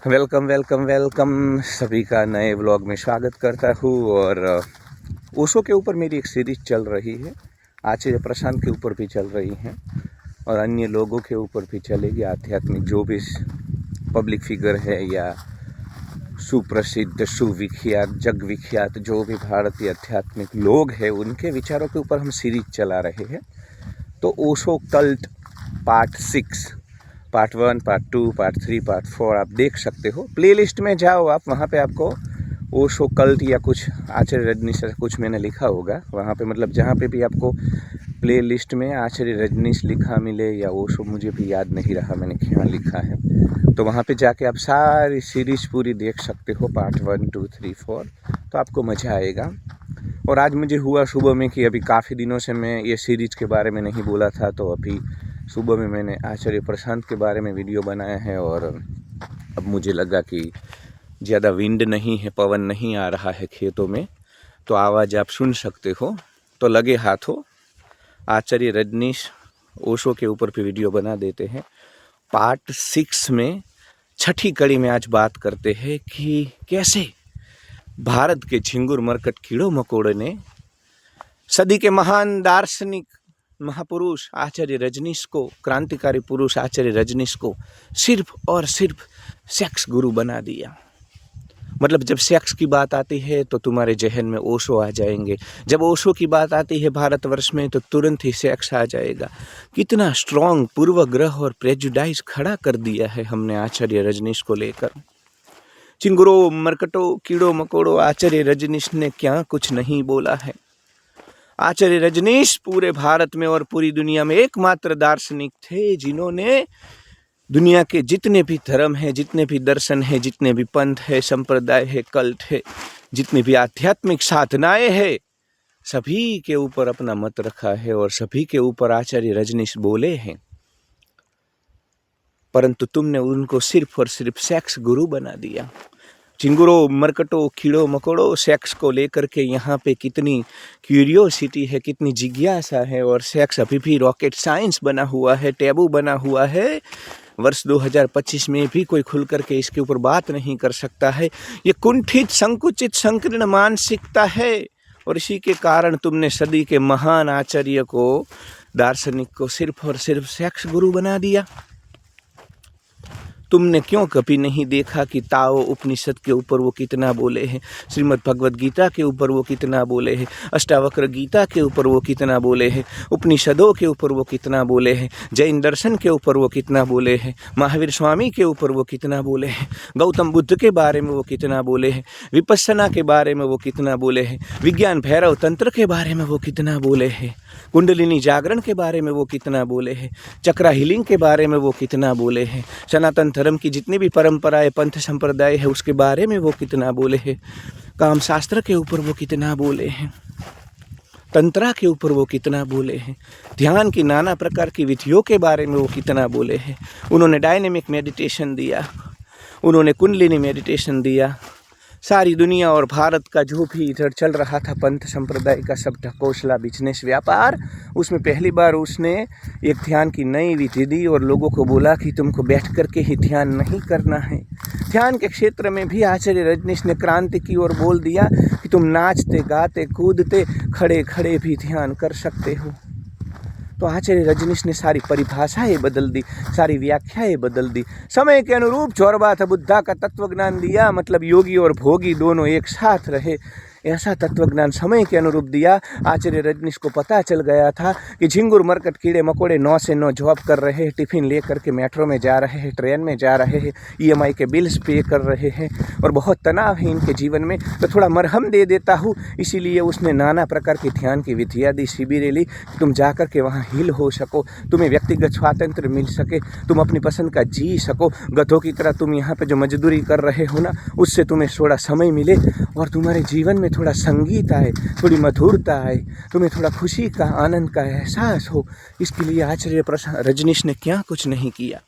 Welcome welcome welcome सभी का नए व्लॉग में स्वागत करता हूँ। और ओशो के ऊपर मेरी एक सीरीज चल रही है, आचार्य प्रशांत के ऊपर भी चल रही है और अन्य लोगों के ऊपर भी चलेगी। आध्यात्मिक जो भी पब्लिक फिगर है या सुप्रसिद्ध सुविख्यात जग विख्यात जो भी भारतीय आध्यात्मिक लोग हैं, उनके विचारों के ऊपर हम सीरीज चला रहे हैं। तो Osho cult part 6, part 1, part 2, part 3, part 4 आप देख सकते हो। प्लेलिस्ट में जाओ आप, वहाँ पे आपको ओशो कल्ट या कुछ आचार्य रजनीश कुछ मैंने लिखा होगा वहाँ पे, मतलब जहाँ पे भी आपको प्लेलिस्ट में आचार्य रजनीश लिखा मिले या ओशो, मुझे भी याद नहीं रहा मैंने क्या लिखा है, तो वहाँ पे जाके आप सारी सीरीज पूरी देख सकते हो, पार्ट 1, 2, 3, 4, तो आपको मज़ा आएगा। और आज मुझे हुआ सुबह में कि अभी काफ़ी दिनों से मैं ये सीरीज के बारे में नहीं बोला था, तो अभी सुबह में मैंने आचार्य प्रशांत के बारे में वीडियो बनाया है। और अब मुझे लगा कि ज़्यादा विंड नहीं है, पवन नहीं आ रहा है खेतों में, तो आवाज़ आप सुन सकते हो, तो लगे हाथों आचार्य रजनीश ओशो के ऊपर भी वीडियो बना देते हैं। पार्ट 6 में छठी कड़ी में आज बात करते हैं कि कैसे भारत के झिंगुर मरकट कीड़ों मकोड़ों ने सदी के महान दार्शनिक महापुरुष आचार्य रजनीश को, क्रांतिकारी पुरुष आचार्य रजनीश को सिर्फ और सिर्फ सेक्स गुरु बना दिया। मतलब जब सेक्स की बात आती है तो तुम्हारे जहन में ओशो आ जाएंगे, जब ओशो की बात आती है भारतवर्ष में तो तुरंत ही सेक्स आ जाएगा। कितना स्ट्रॉन्ग पूर्वग्रह और प्रेजुडाइज खड़ा कर दिया है हमने आचार्य रजनीश को लेकर। चिंगुरो मरकटो कीड़ो मकोड़ो, आचार्य रजनीश ने क्या कुछ नहीं बोला है। आचार्य रजनीश पूरे भारत में और पूरी दुनिया में एकमात्र दार्शनिक थे जिन्होंने दुनिया के जितने भी धर्म हैं, जितने भी दर्शन हैं, जितने भी पंथ है, संप्रदाय है, कल्ट है, जितनी भी आध्यात्मिक साधनाएं हैं, सभी के ऊपर अपना मत रखा है और सभी के ऊपर आचार्य रजनीश बोले हैं। परंतु तुमने उनको सिर्फ और सिर्फ सेक्स गुरु बना दिया। चिंगुरो मरकटो कीड़ो मकोड़ो, सेक्स को लेकर के यहाँ पे कितनी क्यूरियोसिटी है, कितनी जिज्ञासा है, और सेक्स अभी भी रॉकेट साइंस बना हुआ है, टैबू बना हुआ है। वर्ष 2025 में भी कोई खुल करके इसके ऊपर बात नहीं कर सकता है। ये कुंठित संकुचित संकीर्ण मानसिकता है, और इसी के कारण तुमने सदी के महान आचार्य को, दार्शनिक को सिर्फ और सिर्फ सेक्स गुरु बना दिया। तुमने क्यों कभी नहीं देखा कि ताओ उपनिषद के ऊपर वो कितना बोले हैं, श्रीमद् भगवद गीता के ऊपर वो कितना बोले हैं, अष्टावक्र गीता के ऊपर वो कितना बोले हैं, उपनिषदों के ऊपर वो कितना बोले हैं, जैन दर्शन के ऊपर वो कितना बोले हैं, महावीर स्वामी के ऊपर वो कितना बोले हैं, गौतम बुद्ध के बारे में वो कितना बोले हैं, विपस्सना के बारे में वो कितना बोले हैं, विज्ञान भैरव तंत्र के बारे में वो कितना बोले हैं, कुंडलिनी जागरण के बारे में वो कितना बोले हैं, चक्रा हीलिंग के बारे में वो कितना बोले हैं, सनातन धर्म की जितनी भी परंपराएं पंथ संप्रदाय है उसके बारे में वो कितना बोले हैं, काम शास्त्र के ऊपर वो कितना बोले हैं, तंत्रा के ऊपर वो कितना बोले हैं, ध्यान की नाना प्रकार की विधियों के बारे में वो कितना बोले हैं। उन्होंने डायनेमिक मेडिटेशन दिया, उन्होंने कुंडलिनी मेडिटेशन दिया। सारी दुनिया और भारत का जो भी इधर चल रहा था पंथ संप्रदाय का सब ढकोसला बिजनेस व्यापार, उसमें पहली बार उसने एक ध्यान की नई विधि दी और लोगों को बोला कि तुमको बैठ करके ही ध्यान नहीं करना है। ध्यान के क्षेत्र में भी आचार्य रजनीश ने क्रांति की और बोल दिया कि तुम नाचते गाते कूदते खड़े खड़े भी ध्यान कर सकते हो। तो आचार्य रजनीश ने सारी परिभाषाएं बदल दी, सारी व्याख्याएं बदल दी, समय के अनुरूप चौरबाथ बुद्धा का तत्वज्ञान दिया। मतलब योगी और भोगी दोनों एक साथ रहे, ऐसा तत्वज्ञान समय के अनुरूप दिया। आचार्य रजनीश को पता चल गया था कि झिंगुर मरकट कीड़े मकोड़े 9 से 9 जॉब कर रहे हैं, टिफ़िन ले करके मेट्रो में जा रहे हैं, ट्रेन में जा रहे हैं, EMI के बिल्स पे कर रहे हैं और बहुत तनाव है इनके जीवन में, तो थोड़ा मरहम दे देता हूँ। इसीलिए उसने नाना प्रकार की ध्यान की विधियाँ दी, शिविरें ली, तुम जा कर के वहाँ हील हो सको, तुम्हें व्यक्तिगत स्वातंत्र मिल सके, तुम अपनी पसंद का जी सको। गधों की तरह तुम यहाँ पर जो मजदूरी कर रहे हो ना, उससे तुम्हें थोड़ा समय मिले और तुम्हारे जीवन में थोड़ा संगीत आए, थोड़ी मधुरता आए, तुम्हें थोड़ा खुशी का, आनंद का एहसास हो। इसके लिए आचार्य रजनीश ने क्या कुछ नहीं किया,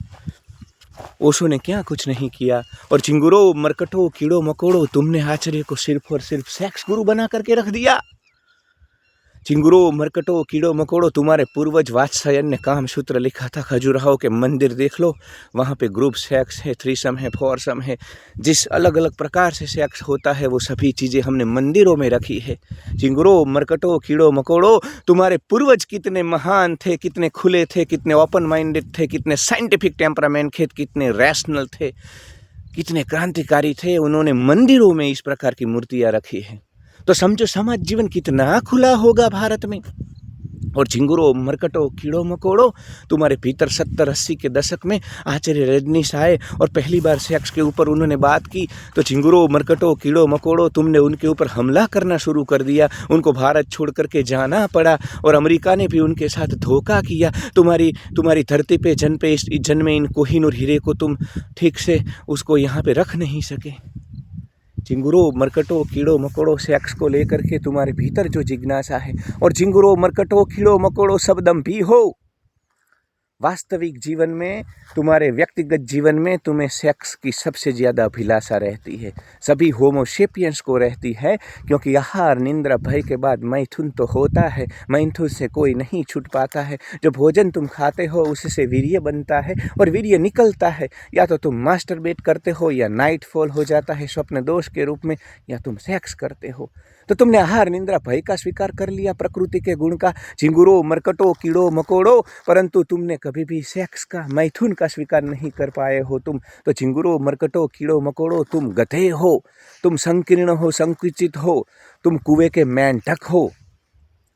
ओशो ने क्या कुछ नहीं किया। और चिंगुरो मरकटो कीड़ो मकोड़ो, तुमने आचार्य को सिर्फ और सिर्फ सेक्स गुरु बना करके रख दिया। चिंगुरो, मरकटो, कीड़ो मकोड़ो, तुम्हारे पूर्वज वात्स्यायन ने कामसूत्र लिखा था। खजुराहो के मंदिर देख लो, वहाँ पे ग्रुप सेक्स है, थ्रीसम है, फोरसम है, जिस अलग अलग प्रकार से सेक्स होता है वो सभी चीज़ें हमने मंदिरों में रखी है। चिंगुरो, मरकटो, कीड़ो मकोड़ो, तुम्हारे पूर्वज कितने महान थे, कितने खुले थे, कितने ओपन माइंडेड थे, कितने साइंटिफिक टेम्परामेंट थे, कितने रैशनल थे, कितने क्रांतिकारी थे। उन्होंने मंदिरों में इस प्रकार की मूर्तियाँ रखी है। तो समझो समाज जीवन कितना खुला होगा भारत में। और चिंगुरो, मरकटो, कीड़ो मकोड़ो, तुम्हारे भीतर 70-80 के दशक में आचार्य रजनीश आए और पहली बार सेक्स के ऊपर उन्होंने बात की तो चिंगुरो, मरकटो, कीड़ो मकोड़ो, तुमने उनके ऊपर हमला करना शुरू कर दिया। उनको भारत छोड़ करके जाना पड़ा और अमेरिका ने भी उनके साथ धोखा किया। तुम्हारी धरती पे जन्मे इन कोहिनूर हीरे को तुम ठीक से उसको यहाँ पे रख नहीं सके। चिंगुरो, मरकटो, कीड़ो मकोड़ो, सेक्स को लेकर के तुम्हारे भीतर जो जिज्ञासा है, और चिंगुरो, मरकटो, कीड़ो मकोड़ो सब दम्भी हो। वास्तविक जीवन में, तुम्हारे व्यक्तिगत जीवन में तुम्हें सेक्स की सबसे ज़्यादा अभिलाषा रहती है, सभी होमोसेपियंस को रहती है, क्योंकि आहार निंद्रा भय के बाद मैथुन तो होता है। मैथुन से कोई नहीं छूट पाता है। जो भोजन तुम खाते हो उससे वीर्य बनता है और वीर्य निकलता है। या तो तुम मास्टरबेट करते हो, या नाइट फॉल हो जाता है स्वप्न दोष के रूप में, या तुम सेक्स करते हो। तो तुमने आहार निंद्रा भय का स्वीकार कर लिया, प्रकृति के गुण का, चिंगुरो, मरकटो, कीड़ो मकोड़ो, परंतु तुमने कभी भी सेक्स का, मैथुन का स्वीकार नहीं कर पाए हो तुम। तो चिंगुरो, मरकटो, कीड़ो मकोड़ो, तुम गधे हो, तुम संकीर्ण हो, संकुचित हो, तुम कुएं के मेंढक हो।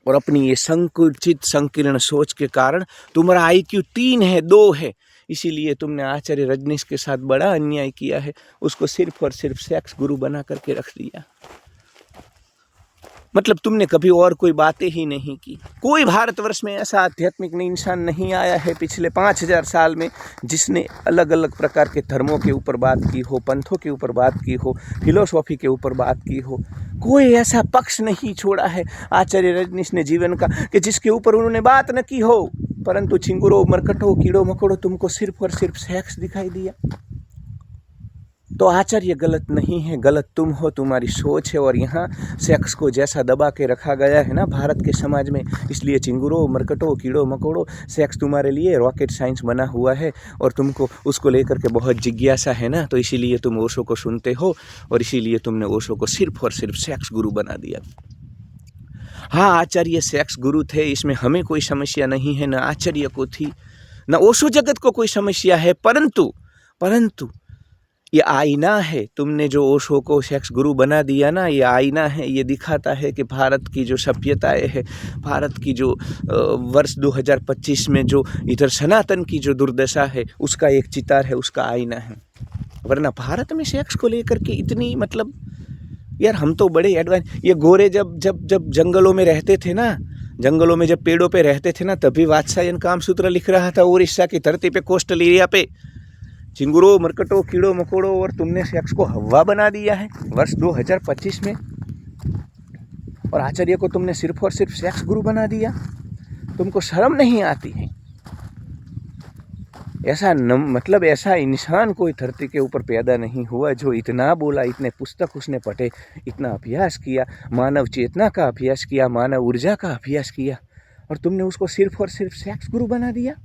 और अपनी ये संकुचित संकीर्ण सोच के कारण तुम्हारा IQ 3 है, 2 है। इसीलिए तुमने आचार्य रजनीश के साथ बड़ा अन्याय किया है, उसको सिर्फ और सिर्फ सेक्स गुरु बना करके रख दिया। मतलब तुमने कभी और कोई बातें ही नहीं की। कोई भारतवर्ष में ऐसा आध्यात्मिक इंसान नहीं आया है पिछले 5000 साल में जिसने अलग अलग प्रकार के धर्मों के ऊपर बात की हो, पंथों के ऊपर बात की हो, फिलोसॉफी के ऊपर बात की हो। कोई ऐसा पक्ष नहीं छोड़ा है आचार्य रजनीश ने जीवन का कि जिसके ऊपर उन्होंने बात न की हो। परंतु चिंगुरो, मरकटो, कीड़ो मकोड़ो, तुमको सिर्फ और सिर्फ सेक्स दिखाई दिया। तो आचार्य गलत नहीं है, गलत तुम हो, तुम्हारी सोच है। और यहाँ सेक्स को जैसा दबा के रखा गया है ना भारत के समाज में, इसलिए चिंगुरो, मरकटो, कीड़ो मकोड़ो, सेक्स तुम्हारे लिए रॉकेट साइंस बना हुआ है और तुमको उसको लेकर के बहुत जिज्ञासा है ना, तो इसीलिए तुम ओशो को सुनते हो और इसीलिए तुमने ओशो को सिर्फ और सिर्फ सेक्स गुरु बना दिया। हाँ, आचार्य सेक्स गुरु थे, इसमें हमें कोई समस्या नहीं है, ना आचार्य को थी, ना ओशो जगत को कोई समस्या है। परंतु ये आईना है। तुमने जो ओशो को सेक्स गुरु बना दिया ना, ये आईना है। ये दिखाता है कि भारत की जो सभ्यताएं है, भारत की जो वर्ष 2025 में जो इधर सनातन की जो दुर्दशा है, उसका एक चितार है, उसका आईना है। वरना भारत में सेक्स को लेकर के इतनी, मतलब यार हम तो बड़े एडवांस। ये गोरे जब जंगलों में रहते थे ना, जंगलों में जब पेड़ों पे रहते थे ना, तभी वात्स्यायन कामसूत्र लिख रहा था उड़ीसा की धरती पे, कोस्टल एरिया पे। चिंगुरो, मरकटो, कीड़ो मकोड़ो, और तुमने सेक्स को हवा बना दिया है वर्ष 2025 में। और आचार्य को तुमने सिर्फ और सिर्फ सेक्स गुरु बना दिया। तुमको शर्म नहीं आती है? मतलब ऐसा इंसान कोई धरती के ऊपर पैदा नहीं हुआ जो इतना बोला, इतने पुस्तक उसने पढ़े, इतना अभ्यास किया, मानव चेतना का अभ्यास किया, मानव ऊर्जा का अभ्यास किया, और तुमने उसको सिर्फ और सिर्फ सेक्स गुरु बना दिया।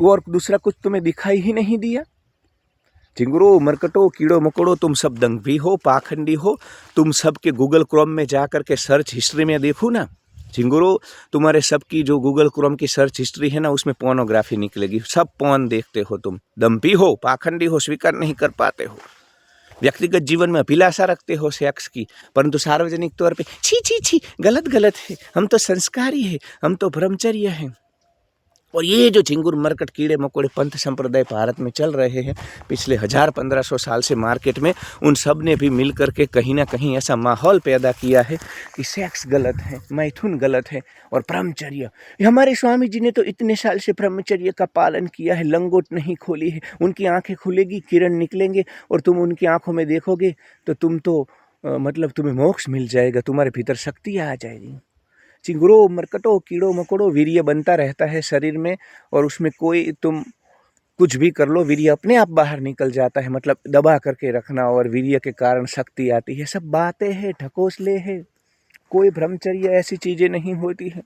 और दूसरा कुछ तुम्हें दिखाई ही नहीं दिया। चिंगुरो, मरकटो, कीड़ो मकोड़ो, तुम सब दंभी हो, पाखंडी हो। तुम सबके गूगल क्रोम में जा कर के सर्च हिस्ट्री में देखो ना, चिंगुरो, तुम्हारे सबकी जो गूगल क्रोम की सर्च हिस्ट्री है ना, उसमें पोर्नोग्राफी निकलेगी। सब पोर्न देखते हो तुम, दंभी हो, पाखंडी हो, स्वीकार नहीं कर पाते हो। व्यक्तिगत जीवन में अभिलाषा रखते हो सेक्स की, परंतु सार्वजनिक तौर पे छी, गलत है, हम तो संस्कारी है, हम तो ब्रह्मचर्य हैं। और ये जो चिंगुर, मरकट, कीड़े मकोड़े पंथ संप्रदाय भारत में चल रहे हैं पिछले 1000-1500 साल से मार्केट में, उन सब ने भी मिल करके कहीं ना कहीं ऐसा माहौल पैदा किया है कि सेक्स गलत है, मैथुन गलत है, और ब्रह्मचर्य। हमारे स्वामी जी ने तो इतने साल से ब्रह्मचर्य का पालन किया है, लंगोट नहीं खोली है। उनकी आंखें खुलेगी, किरण निकलेंगे, और तुम उनकी आंखों में देखोगे तो तुम तो मतलब तुम्हें मोक्ष मिल जाएगा, तुम्हारे भीतर शक्ति आ जाएगी। चिंगुरो, मरकटो, कीड़ो मकोड़ो, वीर्य बनता रहता है शरीर में, और उसमें कोई तुम कुछ भी कर लो, वीर्य अपने आप बाहर निकल जाता है। मतलब दबा करके रखना और वीर्य के कारण शक्ति आती है, सब बातें हैं, ढकोसले हैं। कोई ब्रह्मचर्य ऐसी चीज़ें नहीं होती है,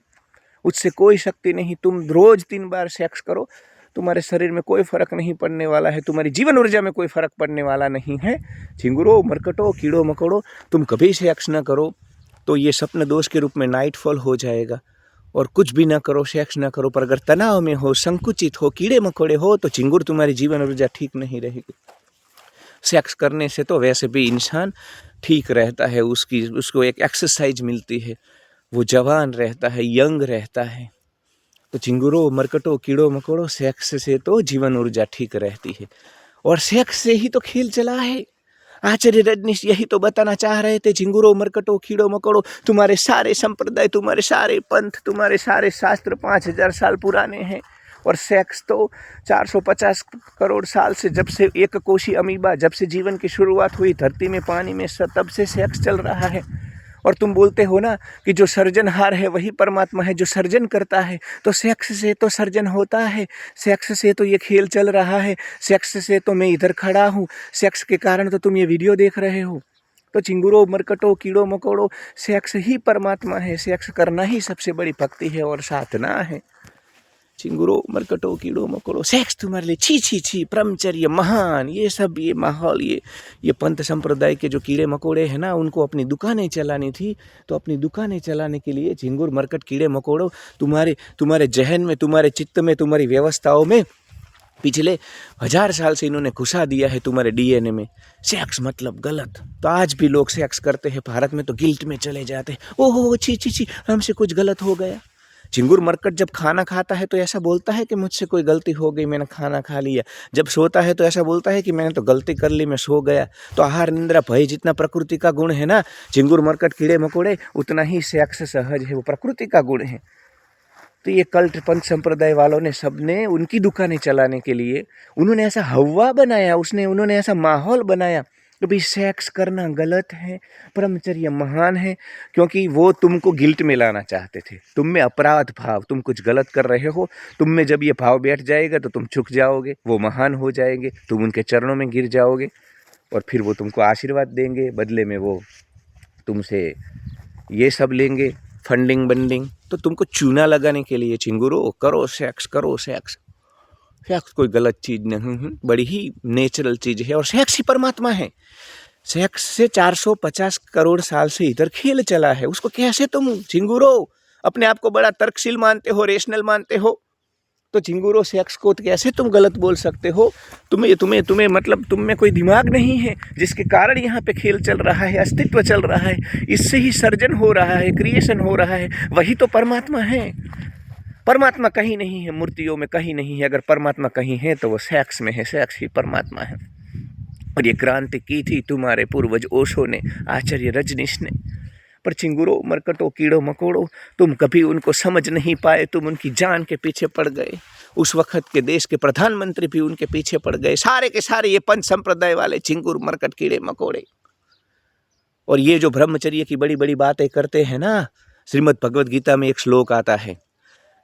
उससे कोई शक्ति नहीं। तुम रोज 3 बार सेक्स करो, तुम्हारे शरीर में कोई फर्क नहीं पड़ने वाला है, तुम्हारी जीवन ऊर्जा में कोई फर्क पड़ने वाला नहीं है। झिंगुरो, मरकटो, कीड़ो मकोड़ो, तुम कभी सेक्स ना करो तो ये स्वप्न दोष के रूप में नाइटफॉल हो जाएगा। और कुछ भी ना करो, सेक्स ना करो, पर अगर तनाव में हो, संकुचित हो, कीड़े मकोड़े हो, तो चिंगुर तुम्हारी जीवन ऊर्जा ठीक नहीं रहेगी। सेक्स करने से तो वैसे भी इंसान ठीक रहता है, उसको एक एक्सरसाइज मिलती है, वो जवान रहता है, यंग रहता है। तो चिंगुरो, मरकटो, कीड़ो मकोड़ो, सेक्स से तो जीवन ऊर्जा ठीक रहती है। और सेक्स से ही तो खेल चला है। आचार्य रजनीश यही तो बताना चाह रहे थे। चिंगुरो, मरकटो, कीड़ो मकोड़ो, तुम्हारे सारे संप्रदाय, तुम्हारे सारे पंथ, तुम्हारे सारे शास्त्र 5000 साल पुराने हैं। और सेक्स तो 450 करोड़ साल से, जब से एक कोशी अमीबा, जब से जीवन की शुरुआत हुई धरती में, पानी में, तब से सेक्स चल रहा है। और तुम बोलते हो ना कि जो सर्जनहार है वही परमात्मा है, जो सर्जन करता है, तो सेक्स से तो सर्जन होता है, सेक्स से तो ये खेल चल रहा है, सेक्स से तो मैं इधर खड़ा हूँ, सेक्स के कारण तो तुम ये वीडियो देख रहे हो। तो चिंगुरो, मरकटो, कीड़ो मकोड़ो, सेक्स ही परमात्मा है, सेक्स करना ही सबसे बड़ी भक्ति है और साधना है। चिंगुरो, मरकटो, कीड़ो मकोड़ो, सेक्स तुम्हारे लिए छी छी छी, ब्रह्मचर्य महान, ये सब, ये माहौल, ये पंथ संप्रदाय के जो कीड़े मकोड़े हैं ना, उनको अपनी दुकानें चलानी थी। तो अपनी दुकानें चलाने के लिए झिंगुर, मरकट, कीड़े मकोड़ो, तुम्हारे जहन में, तुम्हारे चित्त में, तुम्हारी व्यवस्थाओं में पिछले 1000 साल से इन्होंने घुसा दिया है तुम्हारे डीएनए में। सेक्स मतलब गलत। तो आज भी लोग सेक्स करते हैं, भारत में तो गिल्ट में चले जाते हैं, ओहो छी छी छी, हमसे कुछ गलत हो गया। चिंगुर मरकट जब खाना खाता है तो ऐसा बोलता है कि मुझसे कोई गलती हो गई, मैंने खाना खा लिया। जब सोता है तो ऐसा बोलता है कि मैंने तो गलती कर ली, मैं सो गया। तो आहार, निंद्रा, भय जितना प्रकृति का गुण है ना, चिंगुर, मरकट, कीड़े मकोड़े, उतना ही सेक्स सहज है, वो प्रकृति का गुण है। तो ये कल्ट पंथ संप्रदाय वालों ने, सबने उनकी दुकानें चलाने के लिए उन्होंने ऐसा हवा बनाया, उन्होंने ऐसा माहौल बनाया कि भाई सेक्स करना गलत है, ब्रह्मचर्य महान है, क्योंकि वो तुमको गिल्ट में लाना चाहते थे। तुम में अपराध भाव, तुम कुछ गलत कर रहे हो, तुम में जब ये भाव बैठ जाएगा तो तुम झुक जाओगे, वो महान हो जाएंगे, तुम उनके चरणों में गिर जाओगे और फिर वो तुमको आशीर्वाद देंगे, बदले में वो तुमसे ये सब लेंगे, फंडिंग बंडिंग। तो तुमको चूना लगाने के लिए चिंगुरो, करो सेक्स, करो सेक्स। सेक्स कोई गलत चीज़ नहीं है, बड़ी ही नेचुरल चीज़ है, और सेक्स ही परमात्मा है। सेक्स से 450 करोड़ साल से इधर खेल चला है। उसको कैसे तुम चिंगुरो अपने आप को बड़ा तर्कशील मानते हो, रेशनल मानते हो? तो चिंगुरो, सेक्स को तो कैसे तुम गलत बोल सकते हो? तुम्हें मतलब तुम में कोई दिमाग नहीं है, जिसके कारण यहाँ पे खेल चल रहा है, अस्तित्व चल रहा है, इससे ही सर्जन हो रहा है, क्रिएशन हो रहा है। वही तो परमात्मा है। परमात्मा कहीं नहीं है, मूर्तियों में कहीं नहीं है। अगर परमात्मा कहीं है तो वो सेक्स में है, सेक्स ही परमात्मा है। और ये क्रांति की थी तुम्हारे पूर्वज ओशो ने, आचार्य रजनीश ने। पर चिंगुरो, मरकटो, कीड़ो मकोड़ो, तुम कभी उनको समझ नहीं पाए, तुम उनकी जान के पीछे पड़ गए। उस वक्त के देश के प्रधानमंत्री भी उनके पीछे पड़ गए, सारे के सारे ये पंच संप्रदाय वाले चिंगुर, मरकट, कीड़े मकोड़े। और ये जो ब्रह्मचर्य की बड़ी बड़ी बातें करते हैं ना, श्रीमद् भगवद गीता में एक श्लोक आता है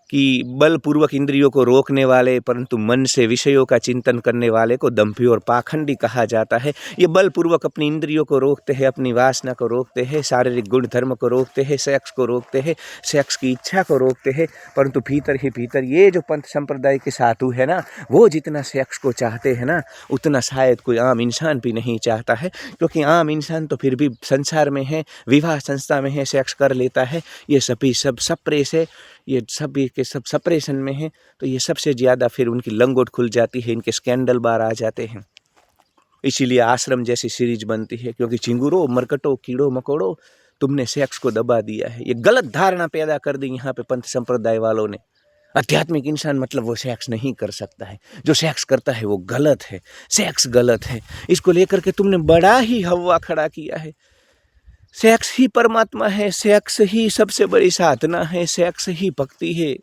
कि बलपूर्वक इंद्रियों को रोकने वाले परंतु मन से विषयों का चिंतन करने वाले को दंभी और पाखंडी कहा जाता है। ये बलपूर्वक अपनी इंद्रियों को रोकते हैं, अपनी वासना को रोकते हैं, शारीरिक गुण धर्म को रोकते हैं, सेक्स को रोकते हैं, सेक्स की इच्छा को रोकते हैं, परंतु भीतर ही भीतर ये जो पंथ संप्रदाय के साधु है ना, वो जितना सेक्स को चाहते हैं ना, उतना शायद कोई आम इंसान भी नहीं चाहता है। क्योंकि आम इंसान तो फिर भी संसार में है, विवाह संस्था में है, सेक्स कर लेता है। ये सभी सब सप्रेस है, ये सभी के सब सप्रेशन में है। तो ये सबसे ज़्यादा फिर उनकी लंगोट खुल जाती है, इनके स्कैंडल बार आ जाते हैं। इसीलिए आश्रम जैसी सीरीज बनती है, क्योंकि चिंगुरो, मरकटो, कीड़ो मकोड़ो, तुमने सेक्स को दबा दिया है। ये गलत धारणा पैदा कर दी यहाँ पे पंथ संप्रदाय वालों ने। आध्यात्मिक इंसान मतलब वो सेक्स नहीं कर सकता है, जो सेक्स करता है वो गलत है, सेक्स गलत है। इसको लेकर के तुमने बड़ा ही हवा खड़ा किया है। सेक्स ही परमात्मा है, सेक्स ही सबसे बड़ी साधना है, सेक्स ही भक्ति है।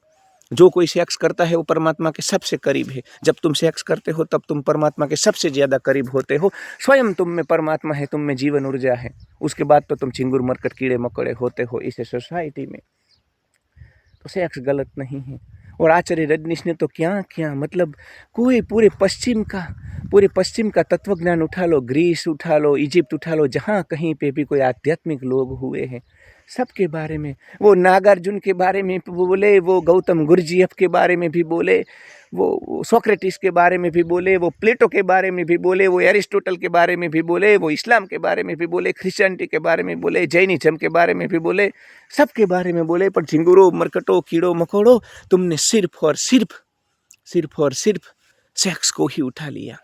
जो कोई सेक्स करता है वो परमात्मा के सबसे करीब है। जब तुम सेक्स करते हो तब तुम परमात्मा के सबसे ज़्यादा करीब होते हो। स्वयं तुम में परमात्मा है, तुम में जीवन ऊर्जा है। उसके बाद तो तुम चिंगुर, मरकट, कीड़े मकोड़े होते हो इस सोसाइटी में। तो सेक्स गलत नहीं है। और आचार्य रजनीश ने तो क्या क्या मतलब कोई पूरे पश्चिम का तत्वज्ञान उठा लो, ग्रीस उठा लो, इजिप्ट उठा लो, जहाँ कहीं पे भी कोई आध्यात्मिक लोग हुए हैं, सबके बारे में, वो नागार्जुन के बारे में भी बोले, वो गौतम गुरुजीएफ के बारे में भी बोले, वो सोक्रेटिस के बारे में भी बोले, वो प्लेटो के बारे में भी बोले, वो एरिस्टोटल के बारे में भी बोले, वो इस्लाम के बारे में भी बोले, क्रिश्चियनिटी के बारे में बोले, जैनिज्म के बारे में भी बोले, सबके बारे में बोले। पर झिंगुरों मरकटों कीड़ों मकोड़ों, तुमने सिर्फ और सिर्फ सेक्स को ही उठा लिया,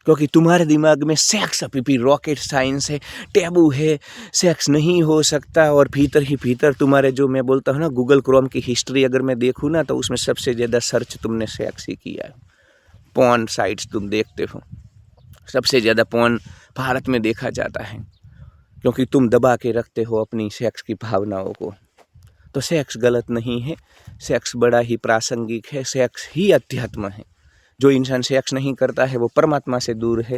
क्योंकि तुम्हारे दिमाग में सेक्स अभी भी रॉकेट साइंस है, टैबू है, सेक्स नहीं हो सकता। और भीतर ही भीतर तुम्हारे, जो मैं बोलता हूँ ना, गूगल क्रोम की हिस्ट्री अगर मैं देखूँ ना, तो उसमें सबसे ज़्यादा सर्च तुमने सेक्स ही किया है। पॉर्न साइट्स तुम देखते हो, सबसे ज़्यादा पॉर्न भारत में देखा जाता है, क्योंकि तुम दबा के रखते हो अपनी सेक्स की भावनाओं को। तो सेक्स गलत नहीं है, सेक्स बड़ा ही प्रासंगिक है, सेक्स ही अध्यात्म है। जो इंसान सेक्स नहीं करता है वो परमात्मा से दूर है,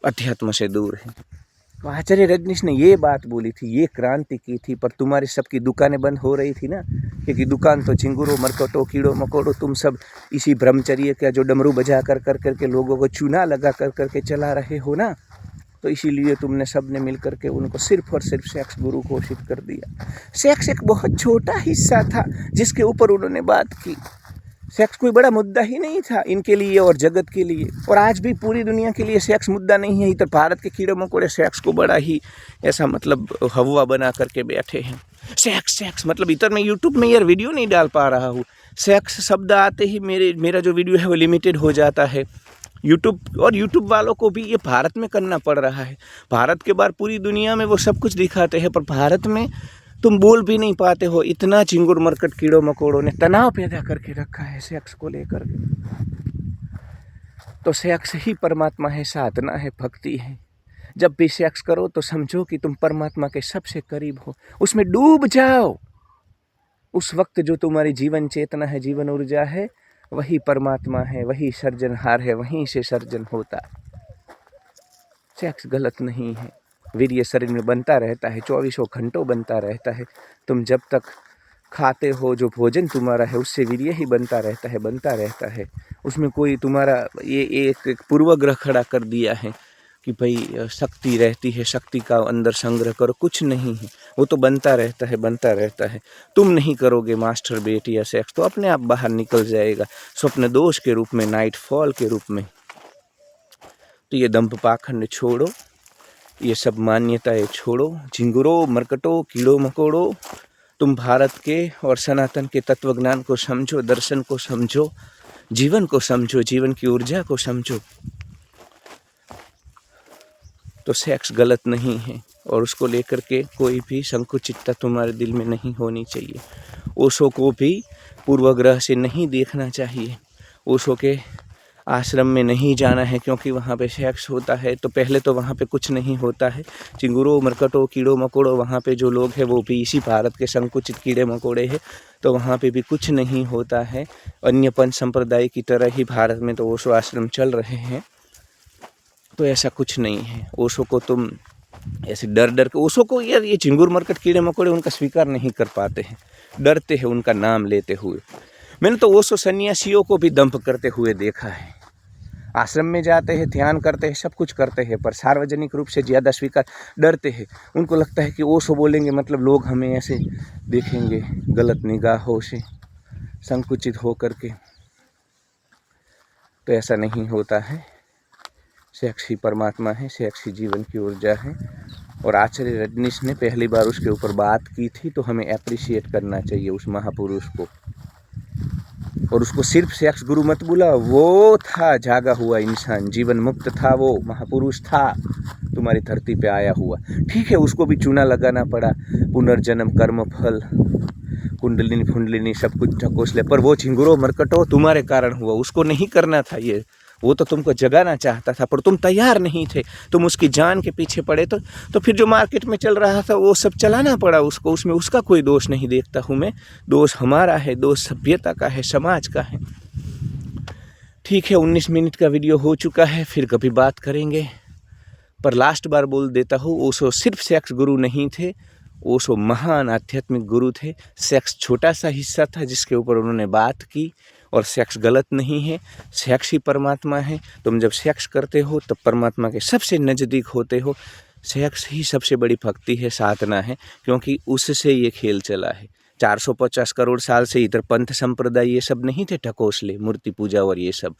अध्यात्म से दूर है। तो आचार्य रजनीश ने ये बात बोली थी, ये क्रांति की थी। पर तुम्हारी सबकी दुकानें बंद हो रही थी ना, क्योंकि दुकान तो झिंगुरों मरकटों कीड़ों मकोड़ों, तुम सब इसी ब्रह्मचर्य का जो डमरू बजा कर के लोगों को चूना लगा कर के चला रहे हो ना, तो इसीलिए तुमने सब ने मिल करके उनको सिर्फ और सिर्फ सेक्स गुरु घोषित कर दिया। सेक्स एक बहुत छोटा हिस्सा था जिसके ऊपर उन्होंने बात की। सेक्स कोई बड़ा मुद्दा ही नहीं था इनके लिए और जगत के लिए, और आज भी पूरी दुनिया के लिए सेक्स मुद्दा नहीं है। इधर भारत के कीड़े मकोड़े सेक्स को बड़ा ही ऐसा मतलब हवा बना करके बैठे हैं। सेक्स मतलब इधर मैं यूट्यूब में यार वीडियो नहीं डाल पा रहा हूँ, सेक्स शब्द आते ही मेरा जो वीडियो है वो लिमिटेड हो जाता है। यूट्यूब वालों को भी ये भारत में करना पड़ रहा है। भारत के बाहर पूरी दुनिया में वो सब कुछ दिखाते हैं, पर भारत में तुम बोल भी नहीं पाते हो। इतना चिंगुर मरकट कीड़ों मकोड़ों ने तनाव पैदा करके रखा है सेक्स को लेकर के। तो सेक्स ही परमात्मा है, साधना है, भक्ति है। जब भी सेक्स करो तो समझो कि तुम परमात्मा के सबसे करीब हो, उसमें डूब जाओ। उस वक्त जो तुम्हारी जीवन चेतना है, जीवन ऊर्जा है, वही परमात्मा है, वही सर्जनहार है, वहीं से सर्जन होता है। सेक्स गलत नहीं है, वीर्य शरीर में बनता रहता है, 24 घंटों बनता रहता है। तुम जब तक खाते हो, जो भोजन तुम्हारा है उससे वीर्य ही बनता रहता है। उसमें कोई तुम्हारा ये एक पूर्वाग्रह खड़ा कर दिया है कि भाई शक्ति रहती है, शक्ति का अंदर संग्रह करो, कुछ नहीं है। वो तो बनता रहता है। तुम नहीं करोगे मास्टर बेट या सेक्स तो अपने आप बाहर निकल जाएगा, स्वप्न दोष के रूप में, नाइट फॉल के रूप में। तो ये दंभ पाखंड छोड़ो, ये सब मान्यताएं छोड़ो। झिंगुरों मरकटों कीड़ों मकोड़ों, तुम भारत के और सनातन के तत्व ज्ञान को समझो, दर्शन को समझो, जीवन को समझो, जीवन की ऊर्जा को समझो। तो सेक्स गलत नहीं है और उसको लेकर के कोई भी संकुचितता तुम्हारे दिल में नहीं होनी चाहिए। ओशो को भी पूर्वाग्रह से नहीं देखना चाहिए। ओशो के आश्रम में नहीं जाना है क्योंकि वहाँ पे सेक्स होता है। तो पहले तो वहाँ पे कुछ नहीं होता है। चिंगुरों मरकटों कीड़ों मकोड़ों, वहाँ पे जो लोग हैं वो भी इसी भारत के संकुचित कीड़े मकोड़े हैं, तो वहाँ पे भी कुछ नहीं होता है। अन्य पंच संप्रदाय की तरह ही भारत में तो ओशो आश्रम चल रहे हैं। तो ऐसा कुछ नहीं है। ओशो को तुम ऐसे डर के, ओशो को यार ये चिंगुर मरकट कीड़े मकोड़े उनका स्वीकार नहीं कर पाते हैं, डरते हैं उनका नाम लेते हुए। मैंने तो ओशो सन्यासियों को भी दंभ करते हुए देखा है। आश्रम में जाते हैं, ध्यान करते हैं, सब कुछ करते हैं, पर सार्वजनिक रूप से ज़्यादा स्वीकार, डरते हैं। उनको लगता है कि ओशो बोलेंगे मतलब लोग हमें ऐसे देखेंगे गलत निगाहों से, संकुचित हो करके। तो ऐसा नहीं होता है। सेक्स ही परमात्मा है, सेक्स ही जीवन की ऊर्जा है। और आचार्य रजनीश ने पहली बार उसके ऊपर बात की थी, तो हमें अप्रिशिएट करना चाहिए उस महापुरुष को। और उसको सिर्फ सेक्स गुरु मत बोला, वो था जागा हुआ इंसान, जीवन मुक्त था, वो महापुरुष था, तुम्हारी धरती पे आया हुआ। ठीक है, उसको भी चूना लगाना पड़ा, पुनर्जन्म, कर्म फल, कुंडलिनी फुंडलिनी सब कुछ ढकोस ले, पर वो झिंगुरों मरकटों तुम्हारे कारण हुआ। उसको नहीं करना था ये, वो तो तुमको जगाना चाहता था, पर तुम तैयार नहीं थे, तुम उसकी जान के पीछे पड़े। तो फिर जो मार्केट में चल रहा था वो सब चलाना पड़ा उसको। उसमें उसका कोई दोष नहीं देखता हूँ मैं, दोष हमारा है, दोष सभ्यता का है, समाज का है। ठीक है, 19 मिनट का वीडियो हो चुका है, फिर कभी बात करेंगे। पर लास्ट बार बोल देता हूँ, ओशो सिर्फ सेक्स गुरु नहीं थे, ओशो महान आध्यात्मिक गुरु थे। सेक्स छोटा सा हिस्सा था जिसके ऊपर उन्होंने बात की। और सेक्स गलत नहीं है, सेक्स ही परमात्मा है। तुम जब सेक्स करते हो तब परमात्मा के सबसे नज़दीक होते हो। सेक्स ही सबसे बड़ी भक्ति है, साधना है, क्योंकि उससे ये खेल चला है। 450 करोड़ साल से इधर पंथ संप्रदाय ये सब नहीं थे, ढकोसले, मूर्ति पूजा और ये सब।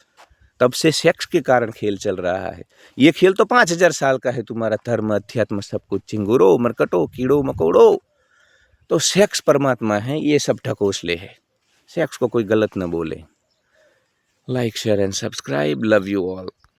तब से सेक्स के कारण खेल चल रहा है। ये खेल तो 5000 साल का है, तुम्हारा धर्म अध्यात्म सब कुछ चिंगुरो मरकटो कीड़ो मकोड़ो। तो सेक्स परमात्मा है, ये सब ढकोसले है। सेक्स को कोई गलत न बोले। Like share and subscribe. Love you all.